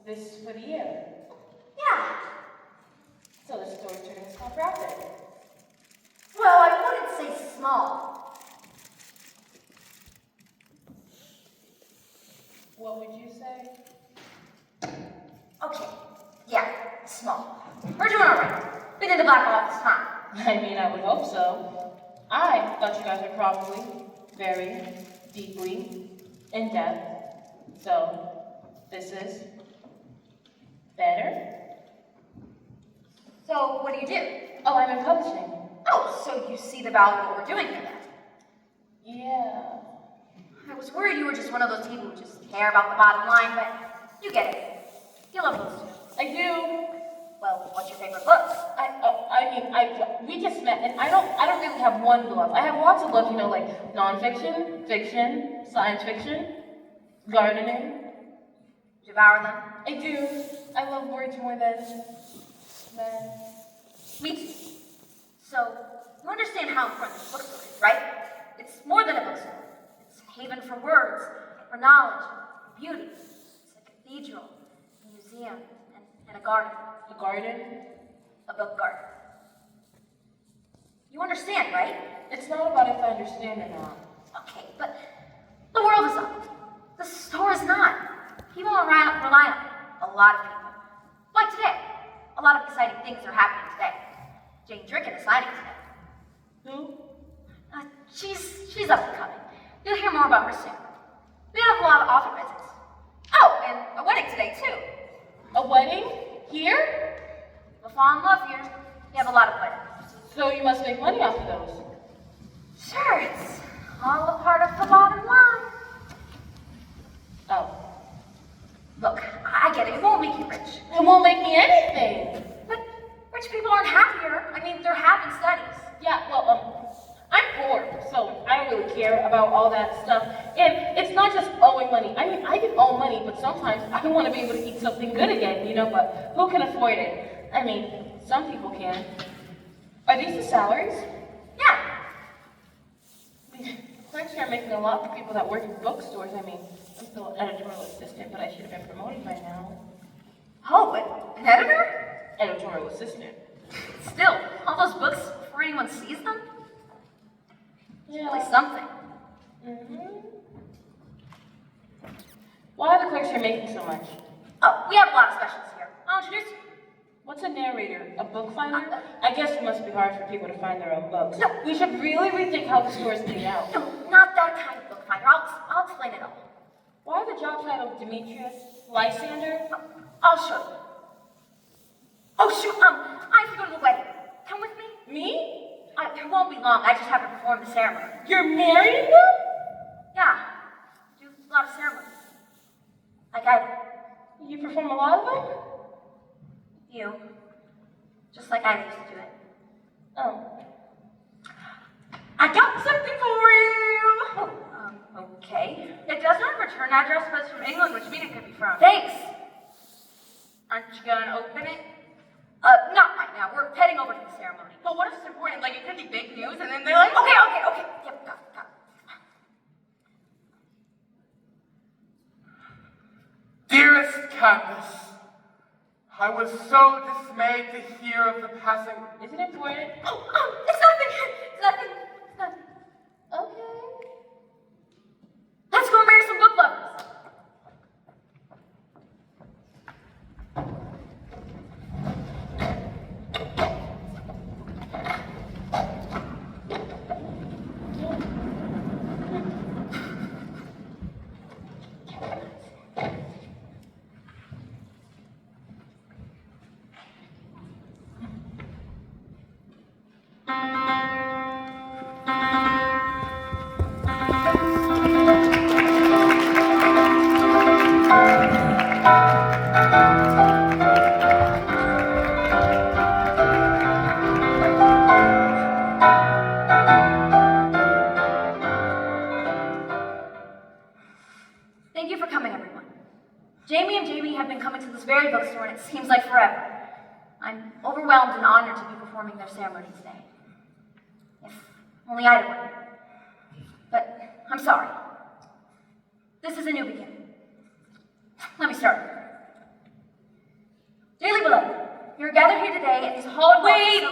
This is for the year. Yeah. So the store's turning a small profit. Well, I wouldn't say small. What would you say? Okay. Yeah, small. We're doing all right. Been in the black all this time. I mean, I would hope so. I thought you guys were probably very deeply in depth. So, this is better. So, what do you do? Oh, I'm in publishing. Oh, so you see the value of what we're doing here then? Yeah. I was worried you were just one of those people who just care about the bottom line, but you get it. You love books too. I do. Well, what's your favorite book? We just met, and I don't really have one love. I have lots of love, like nonfiction, fiction, science fiction, gardening. Devour them? I do. I love words more than men. Me too. So, you understand how important this bookstore is, right? It's more than a bookstore. It's a haven for words, for knowledge, for beauty. It's a cathedral, a museum, and a garden. A garden? A book garden. You understand, right? It's not about if I understand or not. Okay, but the world is up. The store is not. People rely on it. A lot of people. Like today. A lot of exciting things are happening today. Jane Dricken is signing today. Who? She's up and coming. You'll hear more about her soon. We have a lot of author visits. Oh, and a wedding today, too. A wedding? Here? We'll fall in love here. We have a lot of weddings. So you must make money off of those. Sure, it's all a part of the bottom line. Oh. Look, I get it. It won't make you rich. It won't make me anything. But rich people aren't happier. I mean, they're having studies. Yeah, well, I'm poor, so I don't really care about all that stuff. And it's not just owing money. I mean, I can owe money, but sometimes I want to be able to eat something good again, but who can afford it? I mean, some people can. Are these the salaries? Yeah. Clerks are making a lot for people that work in bookstores. I mean, I'm still an editorial assistant, but I should have been promoted by now. Oh, an editor? Editorial assistant. Still, all those books before anyone sees them? Yeah. Really something. Mm-hmm. Why are the clerks here making so much? Oh, we have a lot of specials here. I'll introduce you. What's a narrator? A book finder? I guess it must be hard for people to find their own books. No. We should really rethink how the store is laid out. No, not that kind of book finder. I'll explain it all. Why the job title Demetrius Lysander? I'll show you. Oh, shoot, I have to go to the wedding. Come with me? Me? It won't be long. I just have to perform the ceremony. You're marrying them? Yeah. Do a lot of ceremonies. Like I You perform a lot of them? You. Just like I used to do it. Oh. I got something for you! Oh, okay. It doesn't have a return address, but it's from England, which means it could be from. Thanks! Aren't you gonna open it? Not right now. We're heading over to the ceremony. But what if it's important? Like, it could be big news, and then they're like, Okay. Yep, got it. Dearest Candace, I was so dismayed to hear of the passing. Is it important? It's nothing. Okay. Let's go marry some book lovers. Thank you for coming, everyone. Jamie and Jamie have been coming to this very bookstore, and it seems like forever. I'm overwhelmed and honored to be performing their ceremony today. If only I'd have been here. But I'm sorry. This is a new beginning. Let me start. called Wait.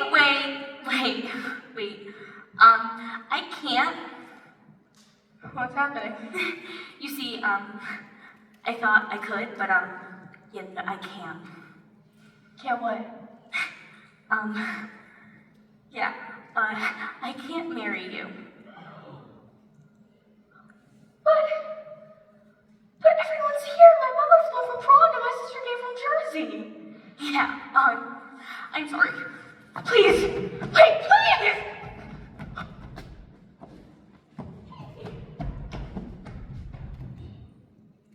I can't. What's happening? You see, I thought I could, but, yeah, no, I can't. Can't what? Yeah, I can't marry you. But everyone's here. My mother flew from Prague and my sister came from Jersey. Yeah, I'm sorry. Please, wait, please!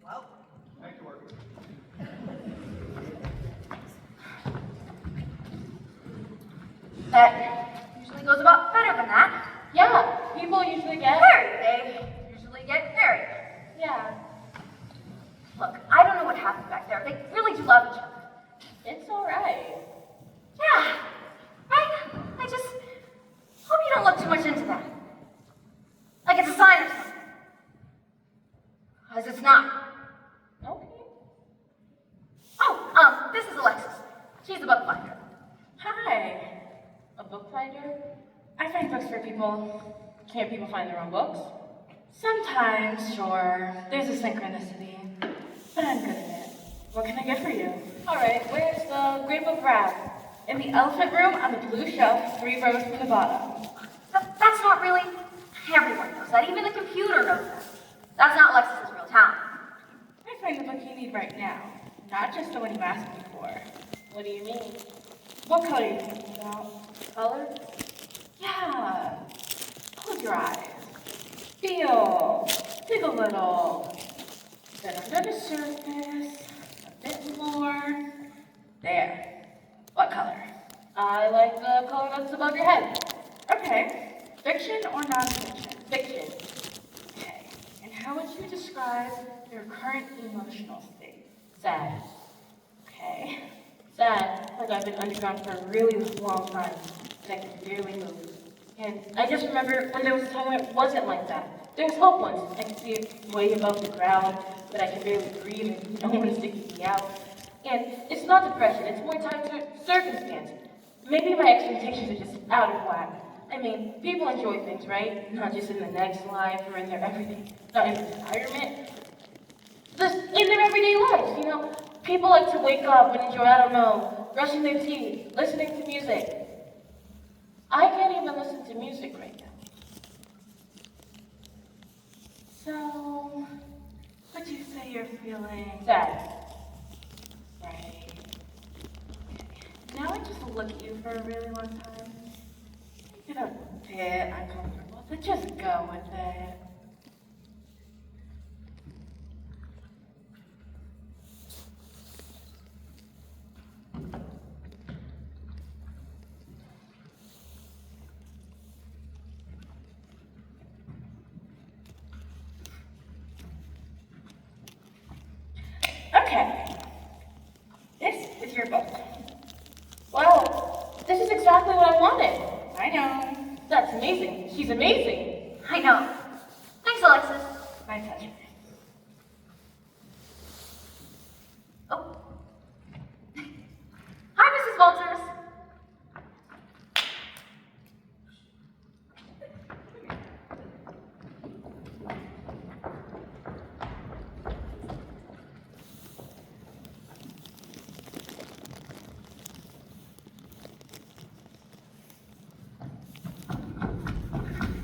Well, back to work. That usually goes about better than that. Yeah, people usually get. Married. They usually get married. Yeah, Look, I don't know what happened back there. They really do love each other. it's alright. Yeah, right? I just hope you don't look too much into that. Like it's a sign or something. Because it's not. Okay. Oh, this is Alexis. She's the bookbinder. Hi. A book finder? I find books for people. Can't people find their own books? Sometimes, sure. There's a synchronicity. But I'm good at it. What can I get for you? Alright, where's the Great Book Rack? In the elephant room on the blue shelf, 3 rows from the bottom. That's not really. Everyone knows that. Even the computer knows that. That's not Alexis's real talent. I find the book you need right now. Not just the one you asked me for. What do you mean? What color are you thinking about? Color? Yeah. Close your eyes. Feel. Dig a little. Then under the surface. A bit more. There. What color? I like the color that's above your head. Okay. Fiction or non-fiction? Fiction. Okay. And how would you describe your current emotional state? Sad. Okay. Sad, like I've been underground for a really long time, and I can barely move. And I just remember when there was a time when it wasn't like that. There was hope once. I could see it way above the ground, but I can barely breathe and no one is digging me out. And it's not depression, it's more tied to circumstance. Maybe my expectations are just out of whack. I mean, people enjoy things, right? Not just in the next life or in their everyday, not in retirement. Just in their everyday lives, you know? People like to wake up and enjoy, I don't know, brushing their teeth, listening to music. I can't even listen to music right now. So, would you say you're feeling sad? Right. Okay. Now I just look at you for a really long time. It's a bit uncomfortable, but just go with it. Okay. This is your book. Well, this is exactly what I wanted. I know. That's amazing. She's amazing. I know. Thanks, Alexis. My pleasure. Oh. Hi, Mrs. Walters.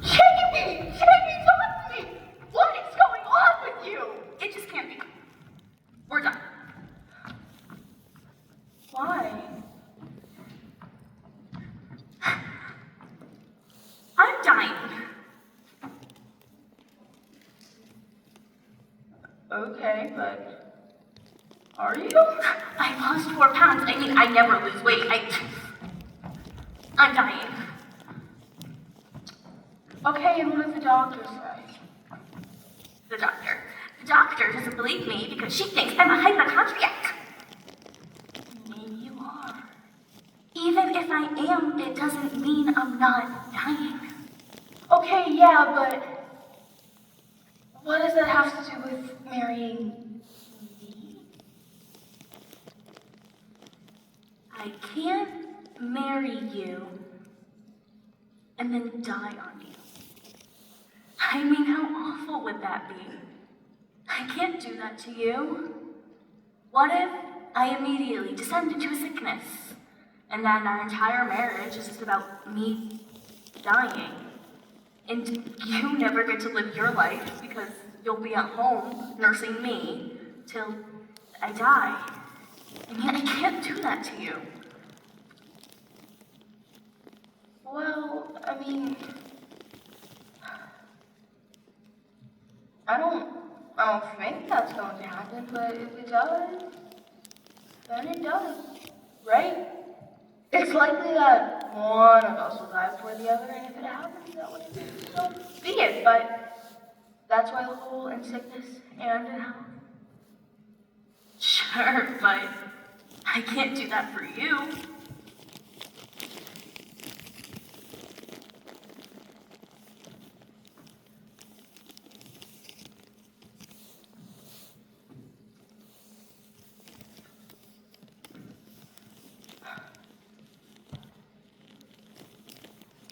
Jamie, talk to me! What is going on with you? It just can't be. We're done. Why? I'm dying. Okay, but are you? I lost 4 pounds. I mean, I never lose weight. I'm dying. Okay, and what does the doctor say? The doctor doesn't believe me because she thinks I'm a hypochondriac. Maybe you are. Even if I am, it doesn't mean I'm not dying. Okay, yeah, but what does that have to do with marrying me? I can't marry you and then die on you. I mean, how awful would that be? I can't do that to you. What if I immediately descend into a sickness, and then our entire marriage is just about me dying, and you never get to live your life because you'll be at home nursing me till I die? I mean, I can't do that to you. Well, I mean, I don't think that's going to happen, but if it does, then it does, right? It's likely that one of us will die before the other, and if it happens, that would so be it. But that's why the whole in sickness and in health. Sure, but I can't do that for you.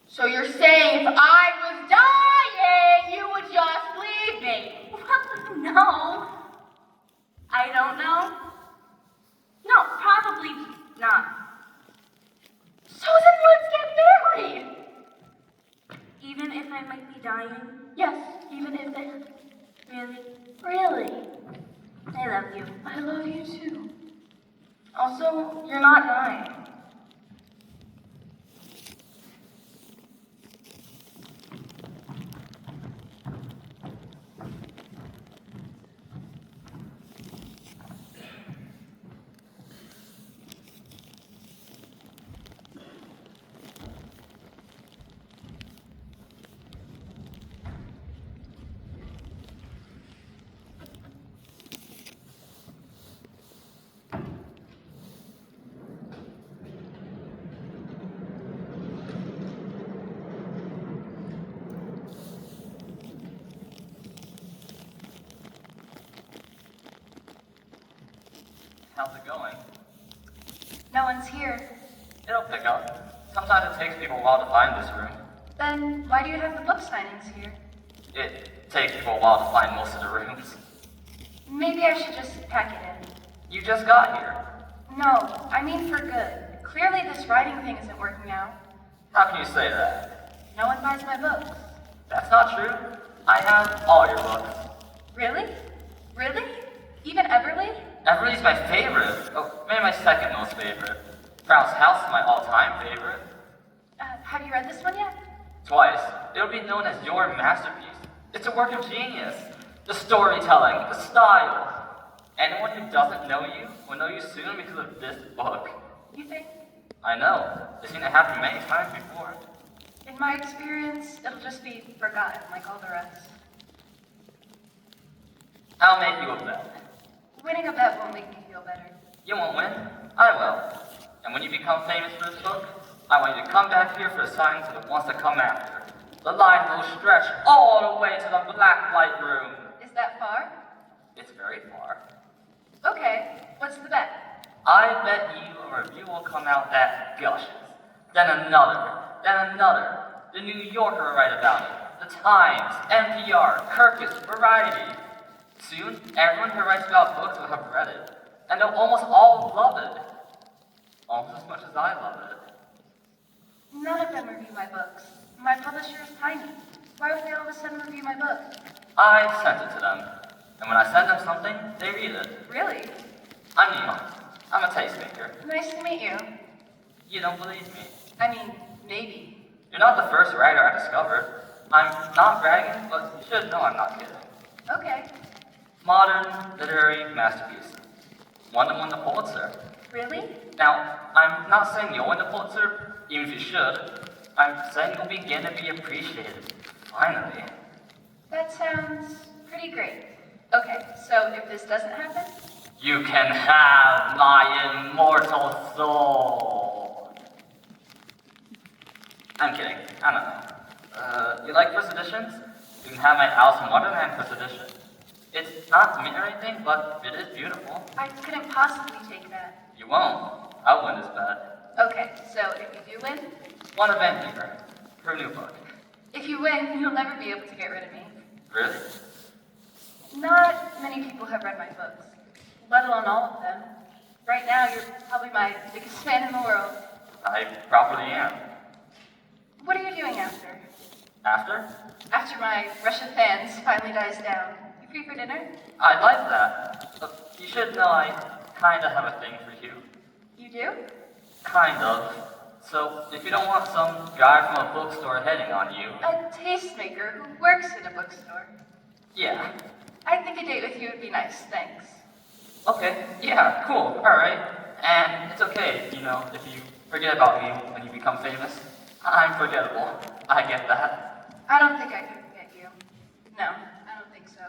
So you're saying if I was dying, you would just leave me? No. I don't know. No, probably not. So then let's get married! Even if I might be dying? Yes, even if then. Really? Really? I love you. I love you too. Also, you're not dying. How's it going? No one's here. It'll pick up. Sometimes it takes people a while to find this room. Then why do you have the book signings here? It takes people a while to find most of the rooms. Maybe I should just pack it in. You just got here. No, I mean for good. Clearly this writing thing isn't working out. How can you say that? No one buys my books. That's not true. I have all your books. Really? Really? Even Everly? Everly's my favorite. Oh, maybe my second most favorite. Proud's House is my all-time favorite. Have you read this one yet? Twice. It'll be known as your masterpiece. It's a work of genius. The storytelling, the style. Anyone who doesn't know you will know you soon because of this book. You think? I know. I've seen it happen many times before. In my experience, it'll just be forgotten like all the rest. I'll make you a bet. Winning a bet won't make me feel better. You won't win. I will. And when you become famous for this book, I want you to come back here for a sign to the ones that come after. The line will stretch all the way to the black light room. Is that far? It's very far. Okay, what's the bet? I bet you a review will come out that gushes. Then another. Then another. The New Yorker will write about it. The Times, NPR, Kirkus, Variety. Soon, everyone who writes about books will have read it. And they'll almost all love it. Almost as much as I love it. None of them review my books. My publisher is tiny. Why would they all of a sudden review my book? I sent it to them. And when I send them something, they read it. Really? I'm Neil. I'm a tastemaker. Nice to meet you. You don't believe me. I mean, maybe. You're not the first writer I discovered. I'm not bragging, but you should know I'm not kidding. Okay. Modern literary masterpiece. One that won the Pulitzer. Really? Now, I'm not saying you'll win the Pulitzer, even if you should. I'm saying you'll begin to be appreciated. Finally. That sounds pretty great. Okay, so if this doesn't happen? You can have my immortal soul. I'm kidding. I don't know. You like first editions? You can have my Alice in Wonderland first edition. It's not mint or anything, but it is beautiful. I couldn't possibly take that. You won't. I'll win this bet. Okay, so if you do win, One event here. Her new book. if you win, you'll never be able to get rid of me. Really? Not many people have read my books, let alone all of them. Right now, you're probably my biggest fan in the world. I probably am. What are you doing after? After? After my rush of fans finally dies down. You free for dinner? I'd like that. But you should know I kinda have a thing for you. You do? Kind of. So, if you don't want some guy from a bookstore hitting on you, A tastemaker who works in a bookstore. yeah. I think a date with you would be nice, thanks. Okay, yeah, cool, alright. And it's okay, you know, if you forget about me when you become famous. I'm forgettable. I get that. I don't think I could forget you. No, I don't think so.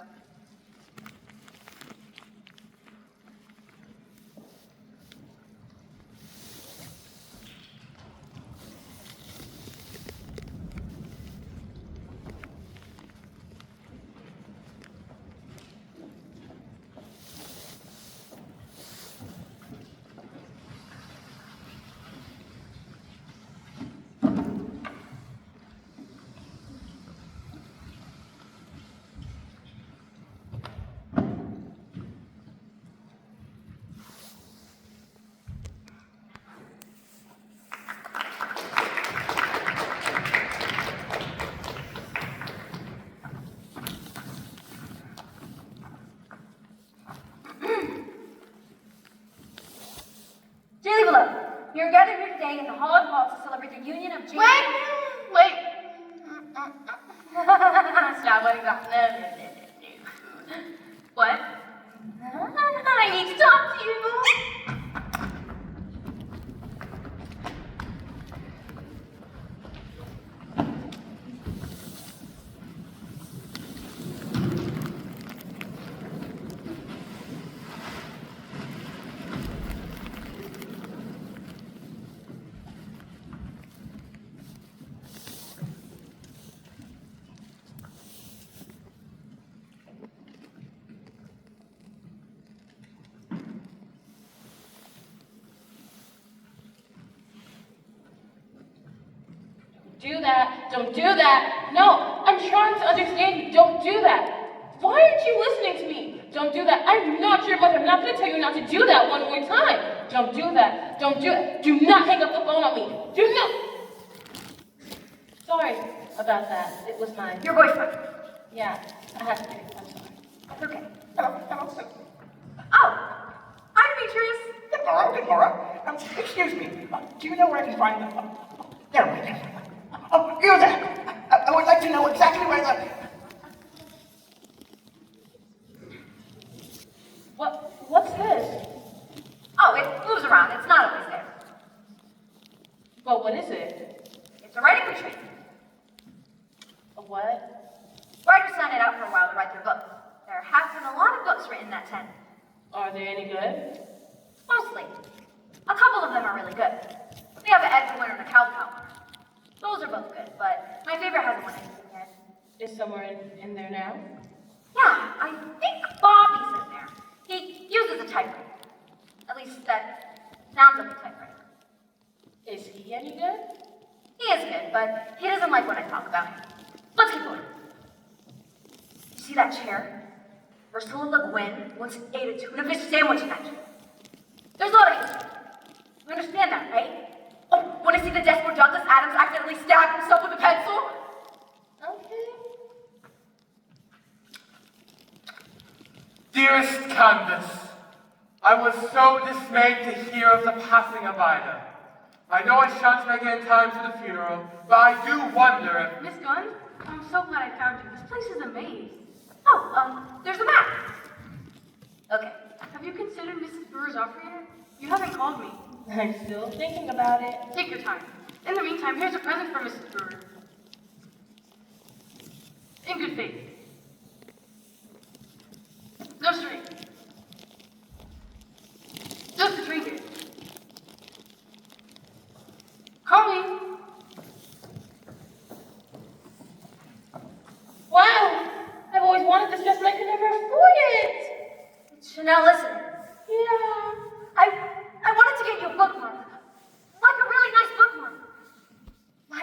Dearly beloved, we are gathered here today in the Hall of Halls to celebrate the union of Jamie. Wait! Stop, what is that? No. What? I need to talk to you. Do that. Don't do that. No, I'm trying to understand you. Don't do that. Why aren't you listening to me? Don't do that. I'm not your mother. I'm not going to tell you not to do that one more time. Don't do that. Don't do it. Do not hang up the phone on me. Do not. Sorry about that. It was mine. Your boyfriend. Yeah, I had to do it. I'm sorry. That's okay. Hello, sir. Oh, I'm Beatrice. Good Laura. Excuse me. Do you know where I can find the... there we go. Oh, you there. I would like to know exactly where the... What's this? Oh, it moves around. It's not always there. Well, what is it? It's a writing retreat. A what? Writers sign it out for a while to write their books. There have been a lot of books written in that tent. Are they any good? Mostly. A couple of them are really good. We have an Edgar winner and a Caldwell winner. Those are both good, but my favorite hasn't won anything yet. Is somewhere in there now? Yeah, I think Bobby's in there. He uses a typewriter. At least that sounds like a typewriter. Is he any good? He is good, but he doesn't like when I talk about him. Let's keep going. You see that chair? Ursula Le Guin once ate a tuna fish sandwich in that chair. There's a lot of history. You understand that, right? Oh, want to see the desk where Douglas Adams accidentally stabbed himself with a pencil? Okay. Dearest Candace, I was so dismayed to hear of the passing of Ida. I know I shan't make it in time to the funeral, but I do wonder if... Miss Gunn, I'm so glad I found you. This place is a maze. Oh, there's a map. Okay. Have you considered Mrs. Brewer's offer yet? You haven't called me. I'm still thinking about it. Take your time. In the meantime, here's a present for Mrs. Brewer. In good faith. No string. Just a trinket. Call me. Wow! I've always wanted this dress, but I could never afford it. Chanel, listen. Yeah. I wanted to get you a bookmark. Like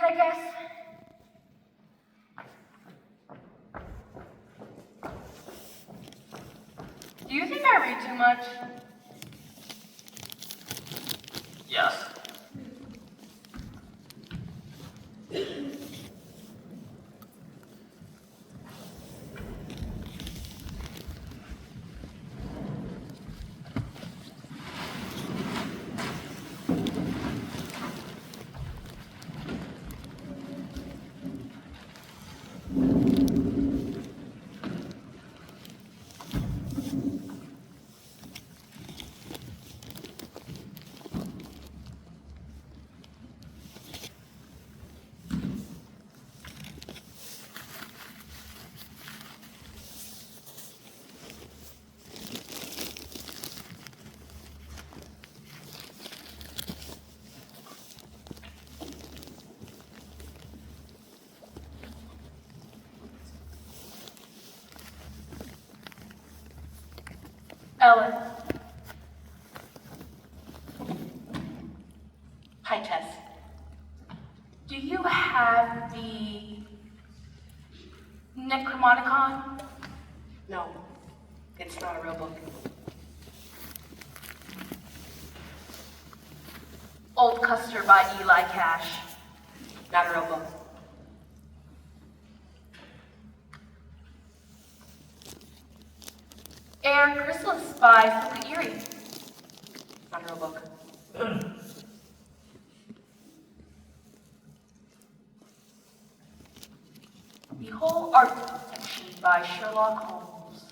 I guess. Do you think I read too much? Yes. Ellen. Hi, Tess. Do you have the Necromonicon? No, it's not a real book. Old Custer by Eli Cash. Not a real book. Air Chrysalis by Fuka Erie. Not a real book. The Whole Art Section by Sherlock Holmes.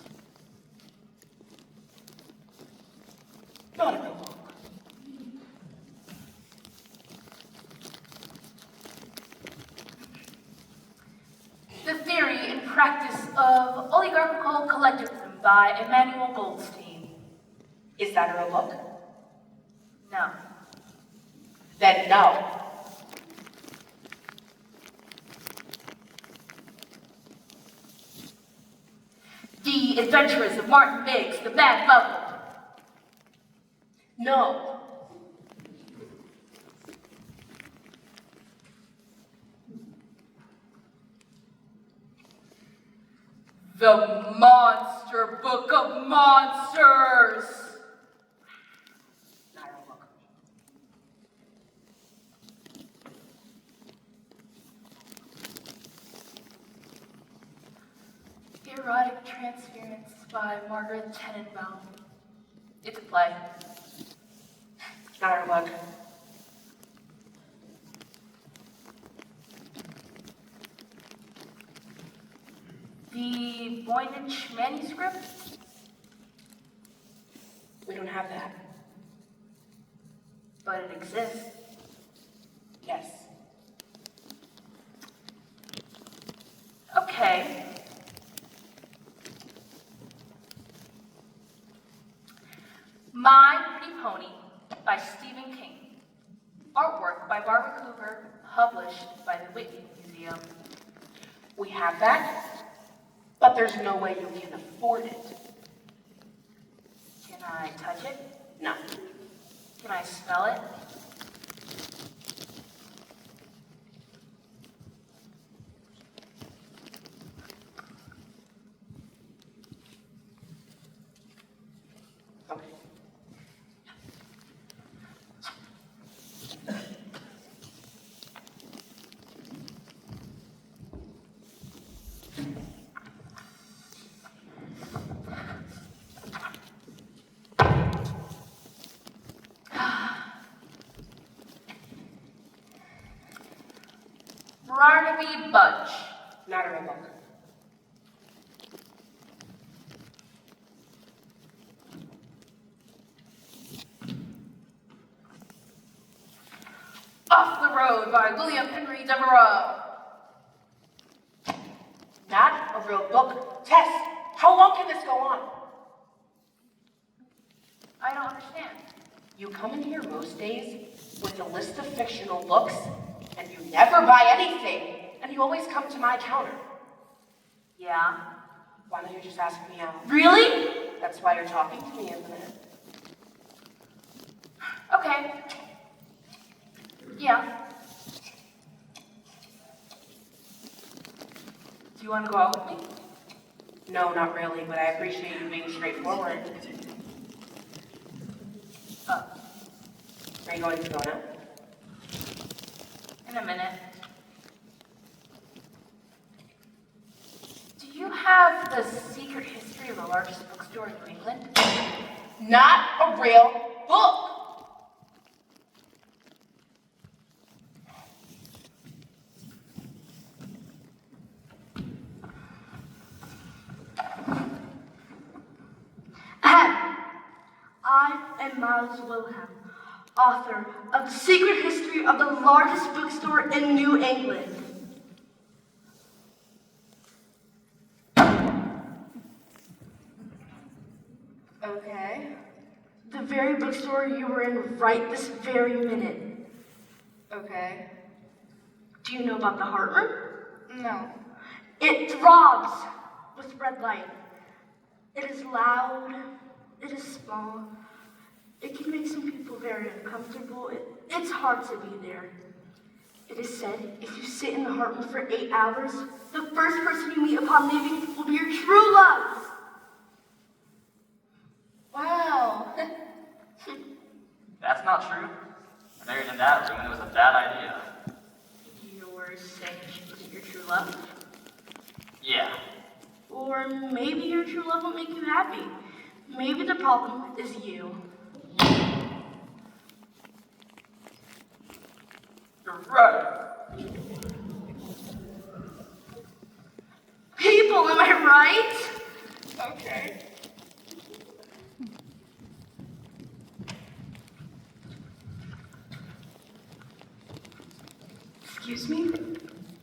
Not a real book. The Theory and Practice of Oligarchical Collectivism by Emmanuel Goldstein. Is that a real book? No. Then no. The Adventures of Martin Biggs, The Mad Bubble. No. The Monster Book of Monsters. Not a real book. Erotic Transference by Margaret Tenenbaum. It's a play. Not a real book. The Voynich manuscript? We don't have that. But it exists. Yes. Okay. My Pretty Pony by Stephen King. Artwork by Barbara Cooper, published by the Whitney Museum. We have that, but there's no way you can afford it. Can I touch it? No. Can I smell it? Okay. Barnaby Budge. Not a real book. Off the Road by William Henry Devereux. Not a real book. Tess, how long can this go on? I don't understand. You come in here most days with a list of fictional books, and you never buy anything, and you always come to my counter. Yeah. Why don't you just ask me out? Really? That's why you're talking to me, isn't it? Okay. Yeah. you want to go out with me? No, not really, but I appreciate you being straightforward. Are you going to go now? In a minute. Do you have the secret history of the largest bookstore in New England? Not a real book. I am Miles Wilhelm, author of The Secret History of the Largest Bookstore in New England. Okay. The very bookstore you were in right this very minute. Okay. Do you know about the heart room? No. It throbs with red light. It is loud. It is small. It can make some people very uncomfortable. It's hard to be there. It is said if you sit in the heart room for 8 hours, the first person you meet upon leaving will be your true love. Wow. That's not true. I married in that room and it was a bad idea. You're saying she wasn't your true love? Yeah. Or maybe your true love will make you happy. Maybe the problem is you. You're right. People, am I right? Okay. Excuse me?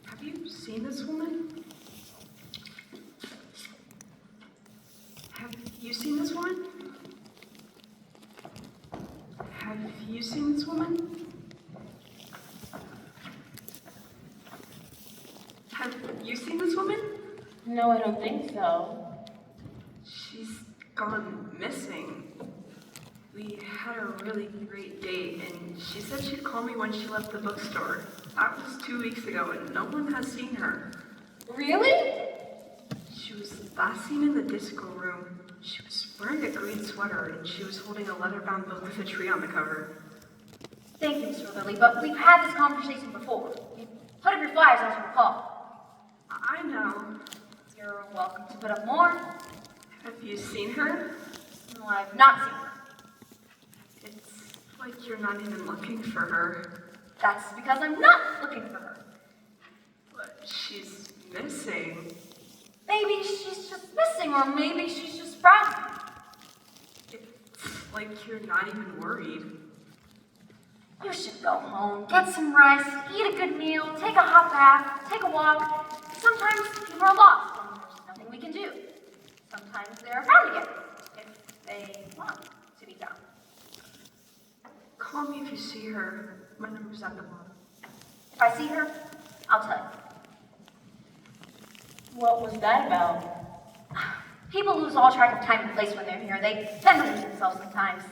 Have you seen this woman? Have you seen this woman? Have you seen this woman? Have you seen this woman? No, I don't think so. She's gone missing. We had a really great date, and she said she'd call me when she left the bookstore. That was 2 weeks ago, and no one has seen her. Really? She was last seen in the disco room. She was wearing a green sweater, and she was holding a leather-bound book with a tree on the cover. Thank you, Mr. Lilly, but we've had this conversation before. You put up your flyers as you recall. I know. You're welcome to put up more. Have you seen her? No, I've not seen her. It's like you're not even looking for her. That's because I'm not looking for her. But she's missing. Maybe she's just missing, or maybe she's just browsing. It's like you're not even worried. You should go home, get some rest, eat a good meal, take a hot bath, take a walk. Sometimes people are lost and there's nothing we can do. Sometimes they're found again, if they want to be found. Call me if you see her. My number's at the bottom. If I see her, I'll tell you. What was that about? People lose all track of time and place when they're here. They tend to lose themselves sometimes.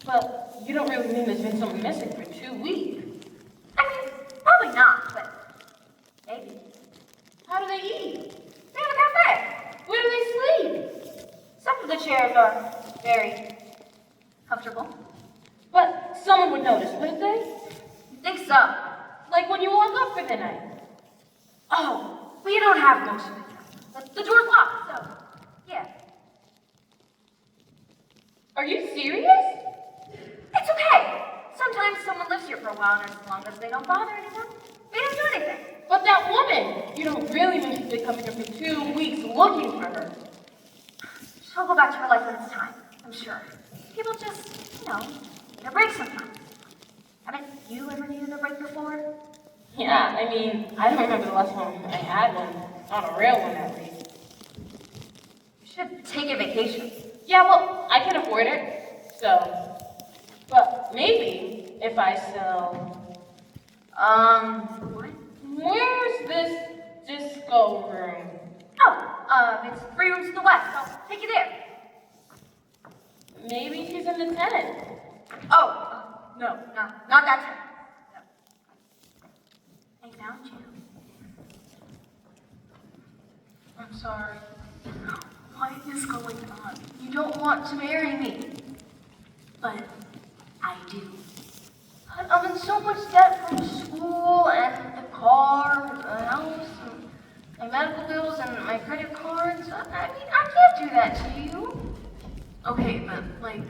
But you don't really mean there's been someone missing for 2 weeks. I mean, probably not, but maybe. How do they eat? They have a cafe. Where do they sleep? Some of the chairs are very comfortable. But someone would notice, wouldn't they? You think so? Like when you walk up for the night. Oh, we don't have motion detectors. The door's locked, so yeah. Are you serious? It's okay. Sometimes someone lives here for a while, and as long as they don't bother anyone, they don't do anything. But that woman, you don't really mean she's been coming here for 2 weeks looking for her. She'll go back to her life when it's time, I'm sure. People just, need a break sometimes. Haven't you ever needed a break before? Yeah, I mean, I don't remember the last time I had one. Not a real one, at least. You should take a vacation. Yeah, well, I can afford it, so. But maybe if I sell. What? Where's this disco room? Oh, it's 3 rooms to the west. I'll take you there. Maybe she's in the tenant. No, not that time. No. I found you. I'm sorry. What is going on? You don't want to marry me. But I do. I'm in so much debt from school and the car, the house, and my medical bills and my credit cards. I mean, I can't do that to you. Okay, but like,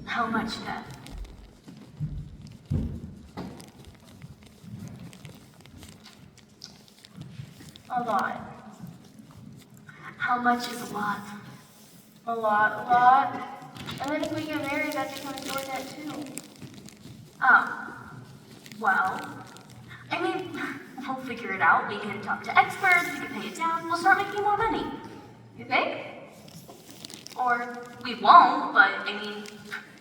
how much debt? A lot. How much is a lot? A lot. And then if we get married, that becomes your debt too. Oh, well, I mean, we'll figure it out. We can talk to experts, we can pay it down, we'll start making more money. You think? Or we won't, but I mean,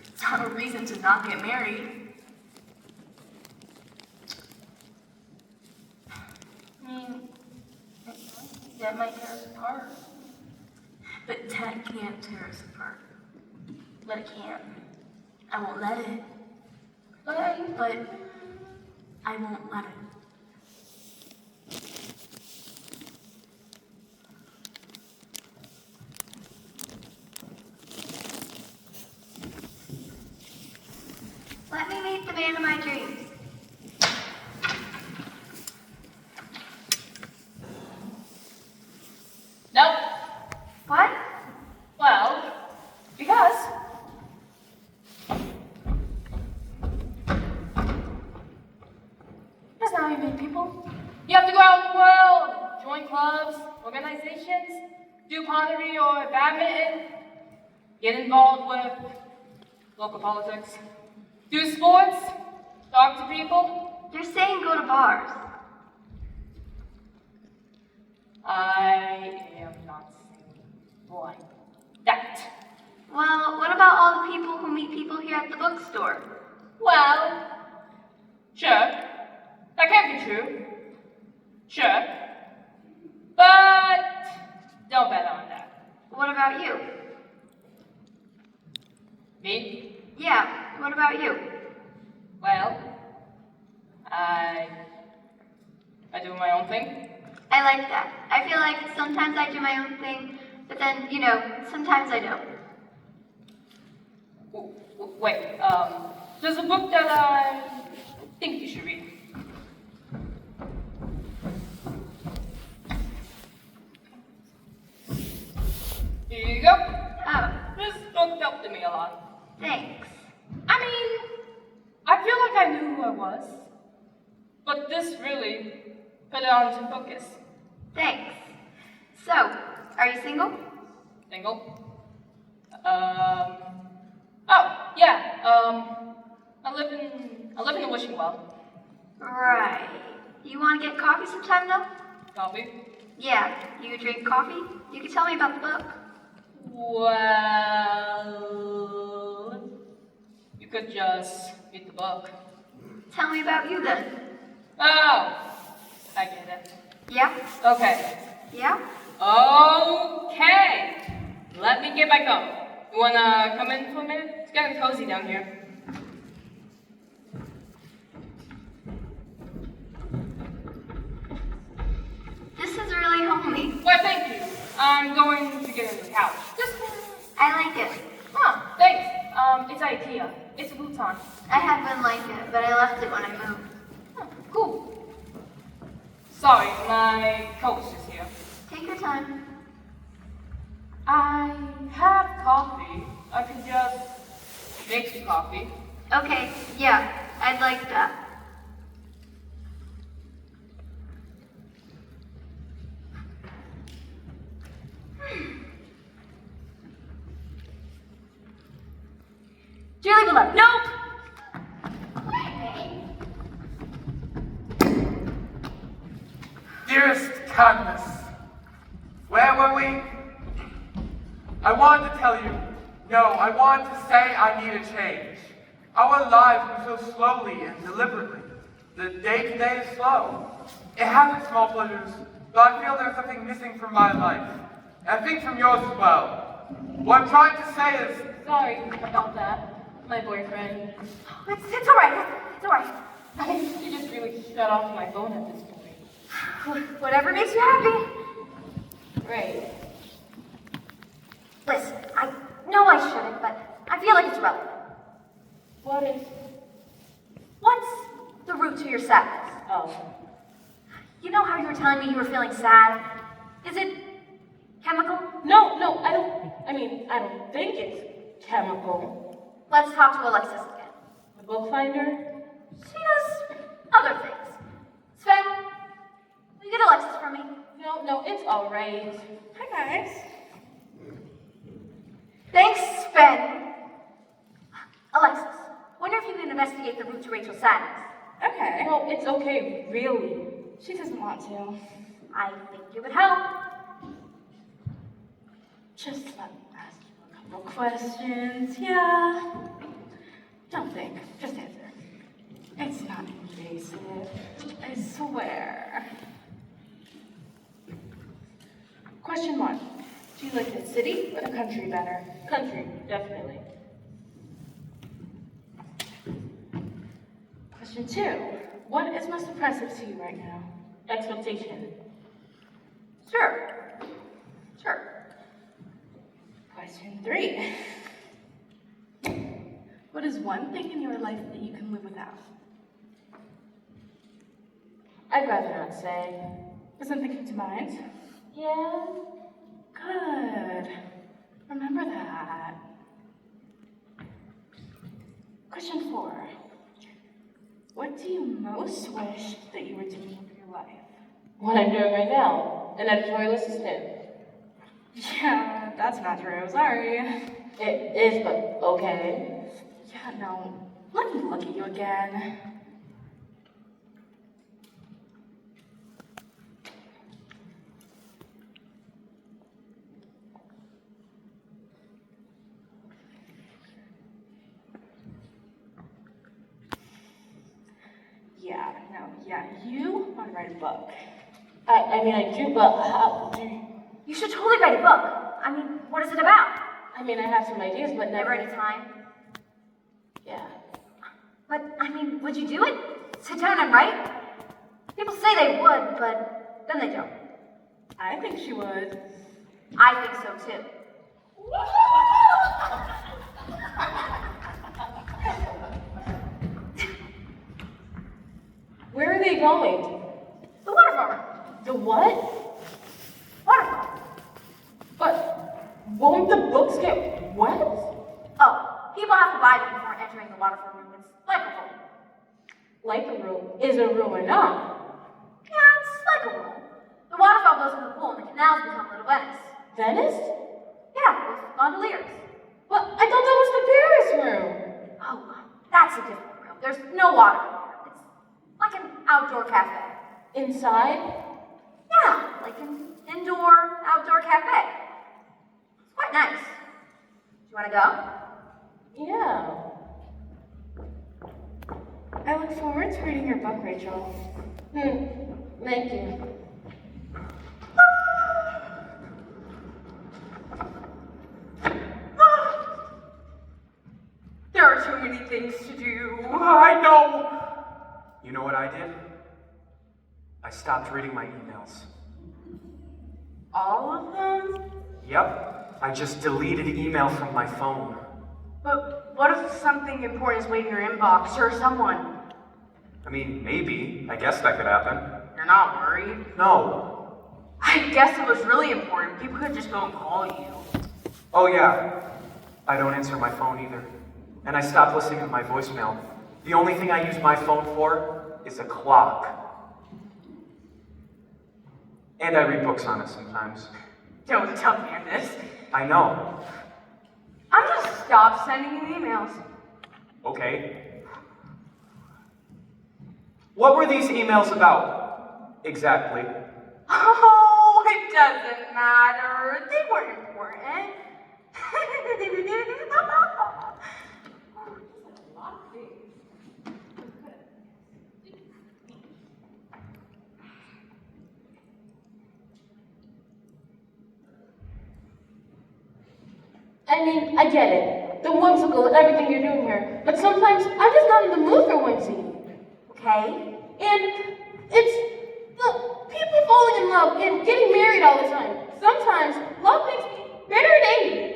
it's not a reason to not get married. I mean, that might tear us apart. But debt can't tear us apart. But it can. I won't let it. But I won't let it. Let me meet the man of my dreams. Nope. What? Well, because that's not how you meet people. You have to go out in the world, join clubs, organizations, do pottery or badminton, get involved with local politics, do sports, talk to people. You're saying go to bars. I am not saying like that. Well, what about all the people who meet people here at the bookstore? Well, sure, that can be true. Sure, but don't bet on that. What about you? Me? Yeah, what about you? Well, I do my own thing. I like that. I feel like sometimes I do my own thing, but then, sometimes I don't. Wait, there's a book that I think you should read. Here you go. Oh, This book helped me a lot. thanks. I mean, I feel like I knew who I was, but this really put it on to focus. Thanks. So, are you single? Single? Oh, yeah, I live in the wishing well. Right. You want to get coffee sometime, though? Coffee? Yeah, you drink coffee? You can tell me about the book. Well, you could just read the book. Tell me about you, then. Oh, I get it. Yeah? Okay. Yeah? Okay. Let me get my coat. You wanna come in for a minute? It's getting cozy down here. This is really homey. Why, thank you. I'm going to get into the couch. Just I like it. oh, thanks. It's IKEA. It's a futon. I had one like it, but I left it when I moved. Oh, cool. Sorry, my coat's just here. Take your time. I have coffee. I could just make some coffee. Okay, yeah, I'd like that. Julie below. Nope! Dearest Cadmus, where were we? I wanted to tell you, no, I wanted to say I need a change. Our lives move so slowly and deliberately. The day-to-day is slow. It has its small pleasures, but I feel there's something missing from my life. And I think from yours as well. What I'm trying to say is, Sorry about that. My boyfriend. It's alright. It's alright. He just really shut off my phone at this point. Whatever makes you happy. Right. Listen, I know I shouldn't, but I feel like it's relevant. What is? What's the root to your sadness? Oh. You know how you were telling me you were feeling sad? Is it chemical? No, I don't think it's chemical. Let's talk to Alexis again. The book finder? She does other things. Sven, will you get Alexis for me? No, it's alright. Hi, guys. Thanks, Sven. Alexis, wonder if you can investigate the root to Rachel's sadness. Okay. No, it's okay, really. She doesn't want to. I think it would help. Just let me ask you a couple questions. Yeah. Don't think. Just answer. It's not invasive. I swear. Question 1. Do you like the city or the country better? Country, definitely. Question 2. What is most oppressive to you right now? Expectation. Sure. Question 3. What is one thing in your life that you can live without? I'd rather not say. Does something come to mind? Yeah? Good. Remember that. Question 4. What do you most wish that you were doing with your life? What I'm doing right now. An editorial assistant. Yeah, that's not true. Sorry. It is, but okay. Yeah, no. Let me look at you again. Yeah, you want to write a book. I do, but how do you... You should totally write a book. I mean, what is it about? I have some ideas, but Never any time. Yeah. But, would you do it? Sit down and write? People say they would, but then they don't. I think she would. I think so too. Where are they going? The water farmer. The what? Water farmer. But won't the books get wet? Oh, people have to buy them before entering the waterfall room. It's like a room. Like a room. Is a room or not? Yeah, it's like a room. The waterfall goes in the pool and the canals become Little Venice. Venice? Yeah, with gondoliers. But I thought that was the Paris room. Oh, that's a different room. There's no water in there. It's like an outdoor cafe. Inside? Yeah, like an indoor, outdoor cafe. It's quite nice. Do you want to go? Yeah. I look forward to reading your book, Rachel. Thank you. There are too many things to do. I know! You know what I did? I stopped reading my emails. All of them? Yep, I just deleted email from my phone. But what if something important is waiting in your inbox or someone? Maybe. I guess that could happen. You're not worried? No. I guess it was really important. People could just go and call you. Oh yeah, I don't answer my phone either. And I stopped listening to my voicemail. The only thing I use my phone for is a clock. And I read books on it sometimes. Don't tell me this. I know. I'm gonna stop sending you emails. Okay. What were these emails about, exactly? Oh, it doesn't matter. They weren't important. I get it. The whimsical and everything you're doing here. But sometimes I'm just not in the mood for whimsy. Okay. And it's people falling in love and getting married all the time. Sometimes love makes me bitter and angry.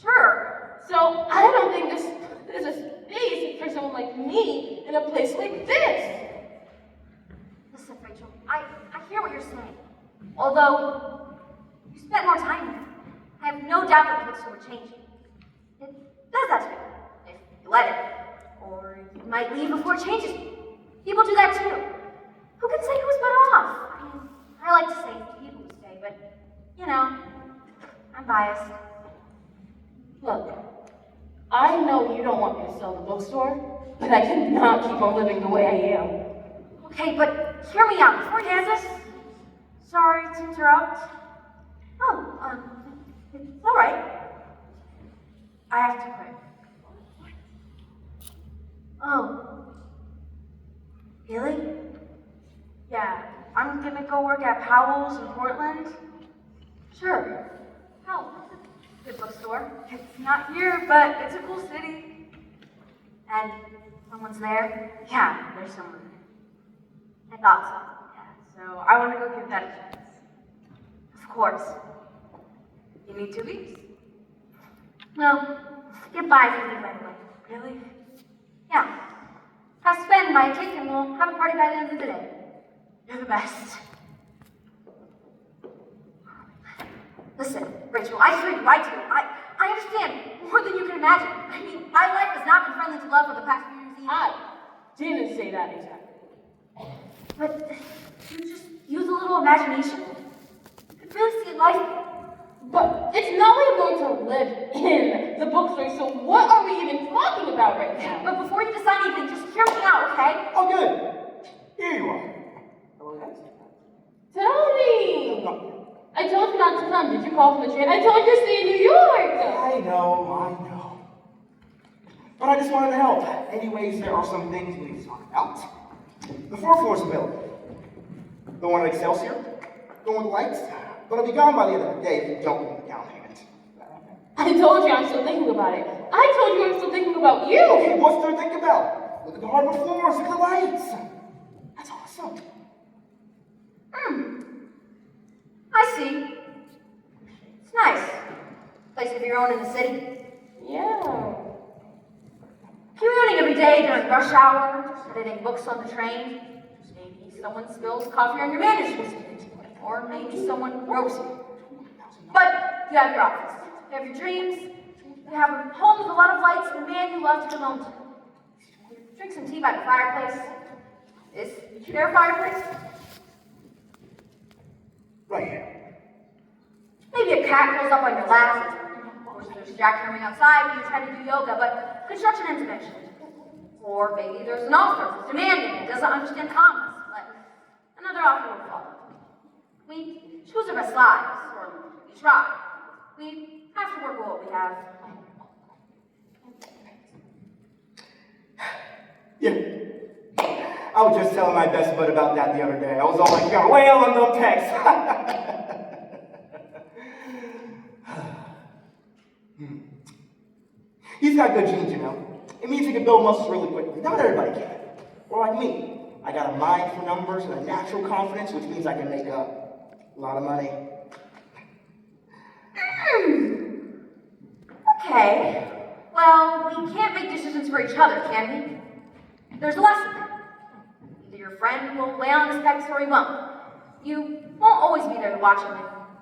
Sure. So I don't think there's a space for someone like me in a place like this. Listen, Rachel, I hear what you're saying. Although, you spent more time there. I have no doubt that the bookstore would change you. It does that to you, if you let it. Or you might leave before it changes you. People do that too. Who can say who's better off? I mean, I like to say people who stay, but, you know, I'm biased. Look, I know you don't want me to sell the bookstore, but I cannot keep on living the way I am. Okay, but hear me out before Kansas. Sorry to interrupt. Oh, it's all right. I have to quit. Oh. Really? Yeah, I'm gonna go work at Powell's in Portland. Sure. Powell's, good bookstore. It's not here, but it's a cool city. And someone's there? Yeah, there's someone there. I thought so. Yeah, so I want to go give that a chance. Of course. You need 2 weeks? No. Goodbye if you leave right away. Really? Yeah. Have spend my cake and we'll have a party by the end of the day. You're the best. Listen, Rachel, I hear you, I do. I understand more than you can imagine. I mean, my life has not been friendly to love for the past few years either. I didn't say that exactly. But you just use a little imagination. You could really see life. But it's not like I'm going to live in the bookstore, so what are we even talking about right now? But before you decide anything, just hear me out, okay? Oh, good. Here you are. Hello, guys. Tell me! I told you not to come. Did you call from the train? I told you to stay in New York! I know. But I just wanted to help. Anyways, there are some things we need to talk about. The 4th floor's available. The one at Excelsior, the one with the lights. But it'll be gone by the end of the day if you don't give me a down payment. I told you I'm still thinking about it. I told you I'm still thinking about you! Okay, what's there to think about? Look at the hardwood floors, look at the lights. That's awesome. I see. It's nice. Place of your own in the city. Yeah. Commuting every day during rush hour, editing books on the train. Maybe someone spills coffee on your manuscript. Or maybe someone ropes you. But you have your office. You have your dreams. You have a home with a lot of lights and a man you love to come home to. You drink some tea by the fireplace. Is there a fireplace? Right here. Maybe a cat curls up on your lap. Or there's Jack coming outside when you try to do yoga, but construction ends eventually. Or maybe there's an author who's demanding and doesn't understand commas, but another author will follow. We choose our best lives, or we try. We have to work with what we have. Yeah. I was just telling my best bud about that the other day. I was all like, yo, whale on them texts. He's got good genes, you know. It means he can build muscles really quickly. Not everybody can. Or like me. I got a mind for numbers and a natural confidence, which means I can make a lot of money. Okay. Well, we can't make decisions for each other, can we? There's a lesson. Either your friend will lay on the specs or he won't. You won't always be there to watch him.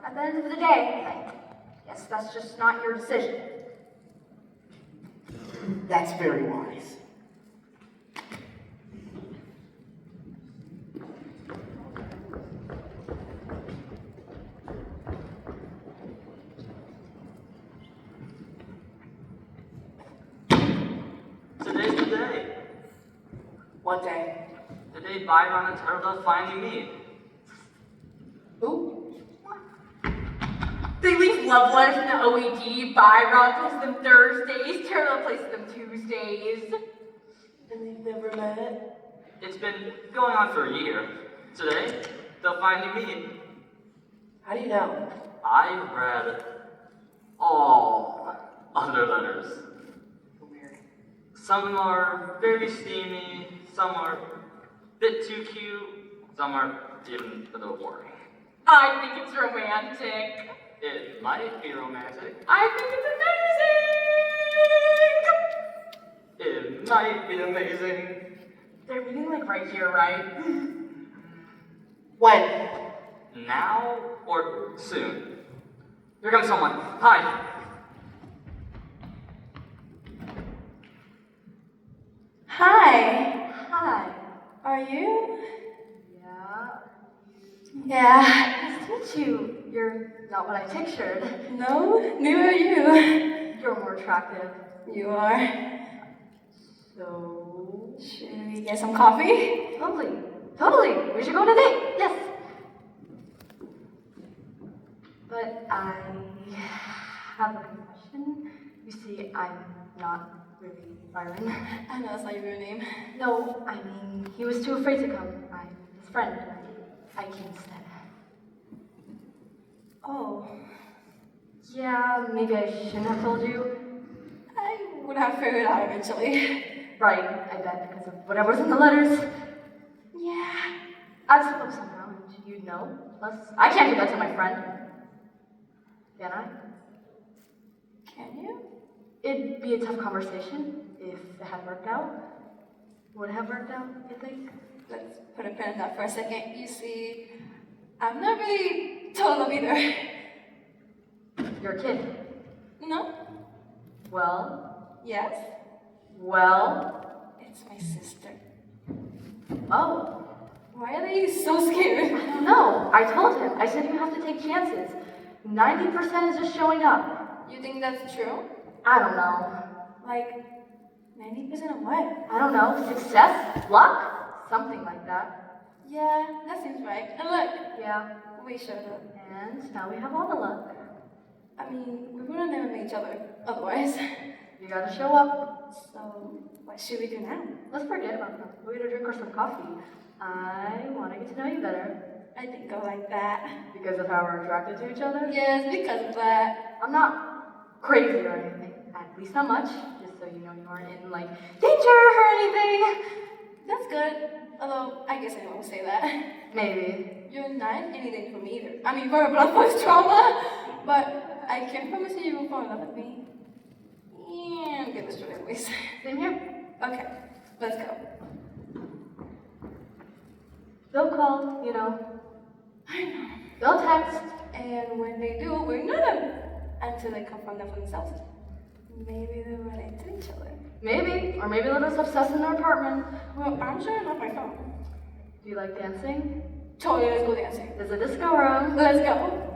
At the end of the day, I guess that's just not your decision. That's very wise. Today's the day. What day? The day Byron and Turtle finally meet. Who? They leave love letters in the OED. Byron plays them Thursdays. Turtle plays them Tuesdays. And they've never met? It's been going on for a year. Today, they'll finally meet. How do you know? I read all other letters. Some are very steamy, some are a bit too cute, some are even a little boring. I think it's romantic. It might be romantic. I think it's amazing. It might be amazing. They're meeting like right here, right? When? Now or soon? Here comes someone. Hi. Hi. Hi. Are you? Yeah. Yeah. Nice to meet you. You're not what I pictured. No? Neither are you. You're more attractive. You are. So... Should we get some coffee? Totally. Totally. We should go on a date. Yes. But I have a confession. You see, I'm not really Byron. I know that's not your real name. No, I mean, he was too afraid to come. I'm his friend. I came instead. Oh. Yeah, maybe I shouldn't have told you. I would have figured it out eventually. Right, I bet, because of whatever's in the letters. Yeah. I'd slip up somehow, and you'd know. Plus, I can't do that to my friend. Can I? Can you? It'd be a tough conversation if it had worked out. Would it have worked out, you think? Let's put a pin in that for a second. You see, I'm not really told them either. You're a kid. No? Well, Yes? well, It's my sister. oh. Why are they so scared? I don't know. I told him. I said you have to take chances. 90% is just showing up. You think that's true? I don't know. Like, 90% of what? I don't know. Success? Luck? Something like that. Yeah, that seems right. And look, Yeah. we showed up. And now we have all the luck. I mean, we would have never met each other otherwise. You gotta show up. So, what should we do now? Let's forget about them. We're gonna drink or some coffee. I wanna get to know you better. I think I like that. Because of how we're attracted to each other? Yes, because of that. I'm not crazy or anything. At least not much. Just so you know you aren't in like danger or anything. That's good. Although, I guess anyone would say that. Maybe. You're not anything for me either. I mean, for a blood voice trauma. But I can promise you will fall in love with me. And get this straight anyways. Same here. Okay, let's go. They'll call, you know. I know. They'll text. And when they do, we ignore them until they confront them for themselves. Maybe they'll relate to each other. Maybe. Or maybe they'll just obsess in their apartment. Well, I'm shutting off my phone. Do you like dancing? Totally, let's go dancing. There's a disco room. Let's go.